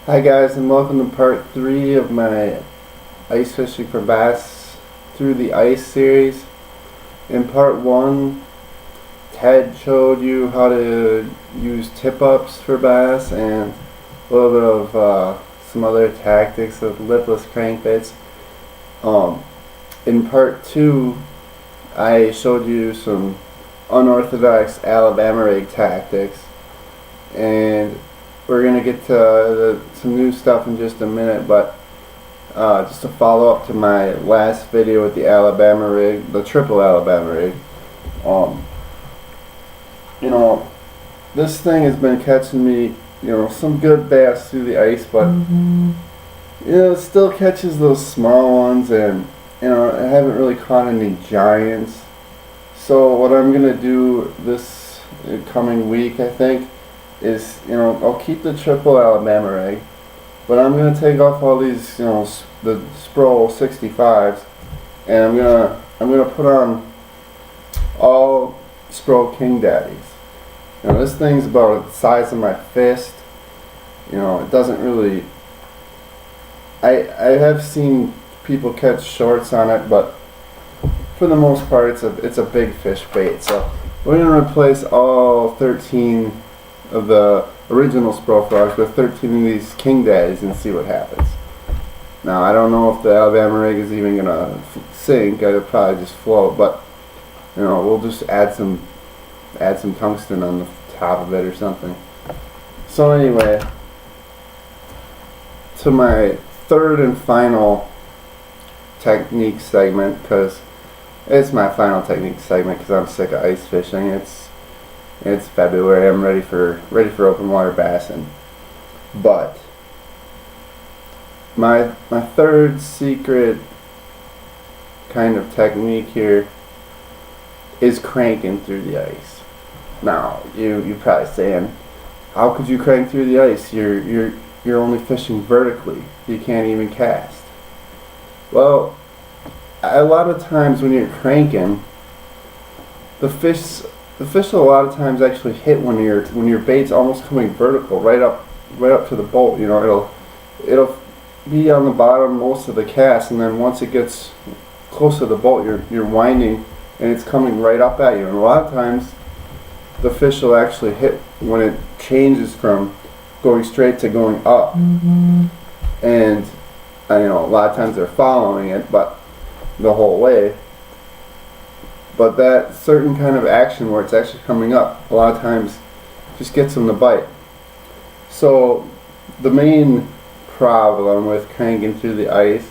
Hi guys, and welcome to part 3 of my ice fishing for bass through the ice series. In part 1, Ted showed you how to use tip-ups for bass and a little bit of some other tactics of lipless crankbaits. In part 2, I showed you some unorthodox Alabama rig tactics, and we're going to get to some new stuff in just a minute, but just to follow up to my last video with the Alabama rig, the triple Alabama rig. This thing has been catching me, some good bass through the ice, but it still catches those small ones, and I haven't really caught any giants. So what I'm going to do this coming week, I think, is, I'll keep the triple Alabama rig, but I'm going to take off all these, the Spro 65s, and I'm gonna put on all Spro King Daddies. This thing's about the size of my fist. It doesn't really, I have seen people catch shorts on it, but for the most part it's a big fish bait. So we're going to replace all 13 of the original Spro frogs with 13 of these King Daddies and see what happens. Now I don't know if the Alabama rig is even gonna sink. It'll probably just float, but we'll just add some tungsten on the top of it or something. So anyway, to my third and final technique segment, because it's my final technique segment because I'm sick of ice fishing. It's February. I'm ready for open water bassing. But my third secret kind of technique here is cranking through the ice. Now you're probably saying, how could you crank through the ice? You're only fishing vertically. You can't even cast. Well, a lot of times when you're cranking, the fish a lot of times actually hit when your bait's almost coming vertical, right up to the boat. It'll be on the bottom most of the cast, and then once it gets close to the boat, you're winding and it's coming right up at you. And a lot of times the fish will actually hit when it changes from going straight to going up. And a lot of times they're following it, but the whole way. But that certain kind of action where it's actually coming up, a lot of times just gets them to bite. So the main problem with cranking through the ice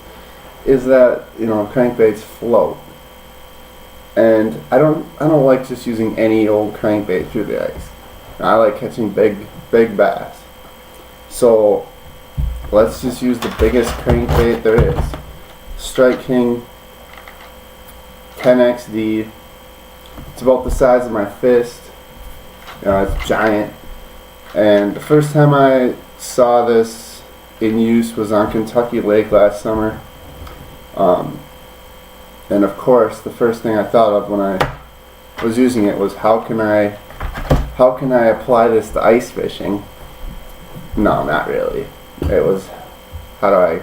is that crankbaits float, and I don't like just using any old crankbait through the ice. I like catching big bass. So let's just use the biggest crankbait there is, Strike King 10XD. It's about the size of my fist. It's giant. And the first time I saw this in use was on Kentucky Lake last summer. And of course, the first thing I thought of when I was using it was, how can I apply this to ice fishing? No, not really. It was, how do I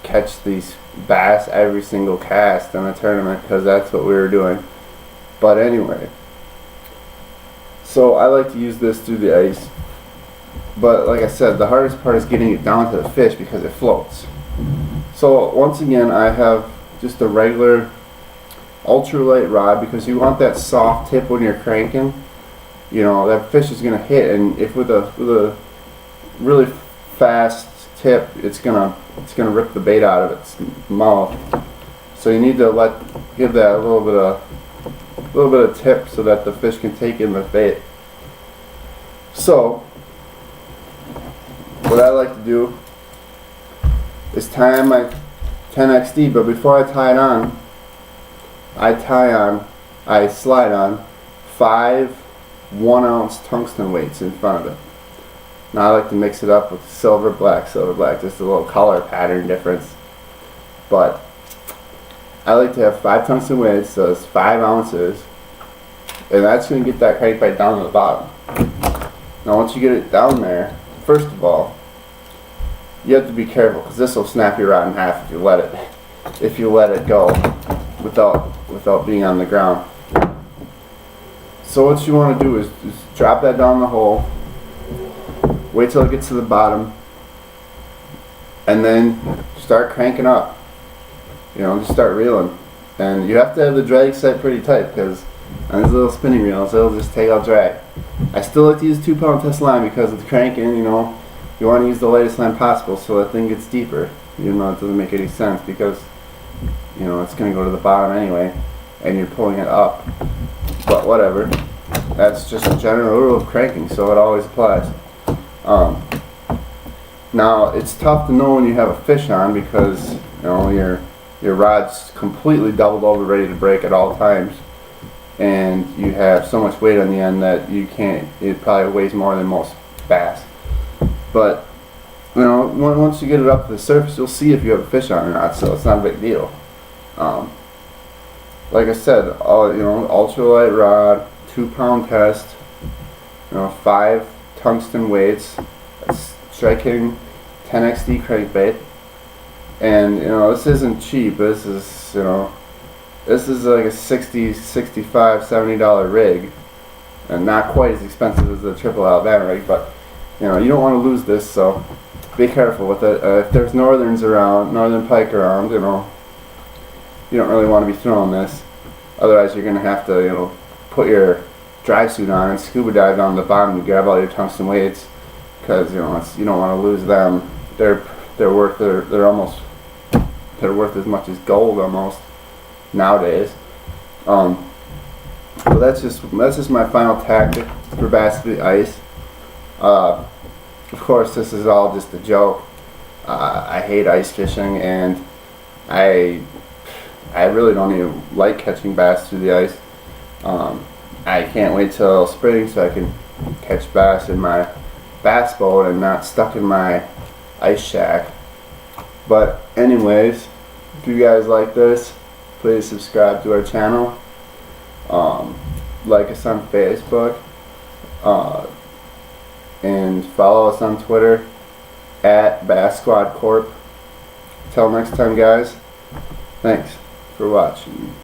catch these bass every single cast in a tournament, because that's what we were doing. But anyway, so I like to use this through the ice, but like I said, the hardest part is getting it down to the fish because it floats. So once again, I have just a regular ultralight rod, because you want that soft tip when you're cranking. That fish is going to hit, and if with a really fast tip, it's gonna rip the bait out of its mouth. So you need to give that a little bit of tip so that the fish can take in the bait. So what I like to do is tie on my 10XD, but before I tie it on, I slide on 5 1-ounce tungsten weights in front of it. Now I like to mix it up with silver black, just a little color pattern difference. But I like to have 5 tungsten weights, so it's 5 ounces, and that's going to get that crankbait down to the bottom. Now once you get it down there, first of all, you have to be careful because this will snap your rod in half if you let it go without being on the ground. So what you want to do is drop that down the hole, wait till it gets to the bottom, and then start cranking up. You know, just start reeling. And you have to have the drag set pretty tight because on these little spinning reels, it'll just take out drag. I still like to use 2-pound test line because with cranking, you know, you want to use the lightest line possible so that thing gets deeper. Even though it doesn't make any sense because, you know, it's going to go to the bottom anyway, and you're pulling it up. But whatever. That's just a general rule of cranking, so it always applies. Now, it's tough to know when you have a fish on because, you know, your rod's completely doubled over, ready to break at all times, and you have so much weight on the end that you can't. It probably weighs more than most bass. But you know, once you get it up to the surface, you'll see if you have a fish on or not. So it's not a big deal. Like I said, you know, ultralight rod, 2-pound test, you know, 5 tungsten weights, striking 10XD crankbait, and you know, this isn't cheap. This is, you know, this is like a $60, $65, $70 rig, and not quite as expensive as the triple Alabama rig, but you know, you don't want to lose this, so be careful with it. If there's northern pike around, you know, you don't really want to be throwing this. Otherwise, you're going to have to, you know, put your dry suit on and scuba dive down the bottom to grab all your tungsten weights, because you know, you don't want to lose them. They're worth as much as gold almost nowadays. But that's just my final tactic for bass to the ice. Of course, this is all just a joke. I hate ice fishing, and I really don't even like catching bass through the ice. I can't wait till spring so I can catch bass in my bass boat and not stuck in my ice shack. But anyways, if you guys like this, please subscribe to our channel. Like us on Facebook. And follow us on Twitter at Bass Squad Corp. Till next time, guys. Thanks for watching.